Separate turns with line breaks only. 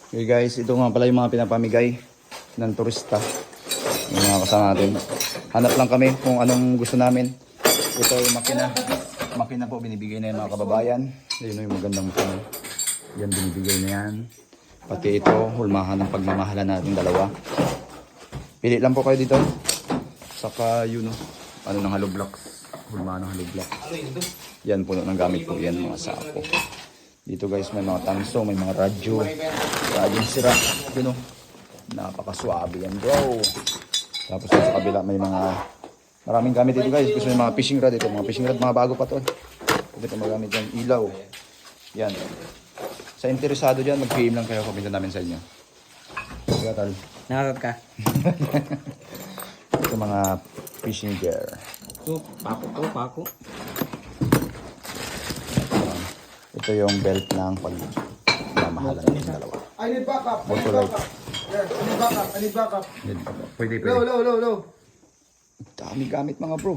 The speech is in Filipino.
Okay guys, ito nga pala yung mga pinapamigay ng turista. Yung mga kasama natin. Hanap lang kami kung anong gusto namin. Ito yung makina. Makina po binibigay na yung mga kababayan. Ayun yung magandang makina. Yan binibigay na yan. Pati ito, hulmahan ng pagmamahalan natin dalawa. Pili lang po kayo dito. Saka yun ano ng hollow blocks. Hulmahan ng hollow blocks. Yan puno ng gamit po yan mga sako. Dito guys may mga tanso, may mga radyo. Radyo sira. Yun napakaswabe yan bro. Tapos sa kabila may mga maraming gamit dito guys. Gusto yung mga fishing rod ito. Mga fishing rod mga bago pa to. Ito magamit yan. Ilaw. Yan. Sa interesado dyan, mag-PM lang kayo. Kumita namin sa inyo. Tal.
Nakakot ka.
Ito mga fishing gear.
So, pako.
Ito yung belt ng pagmamahalan ng dalawa.
I need backup.
Pwede.
Low.
Dami gamit mga bro.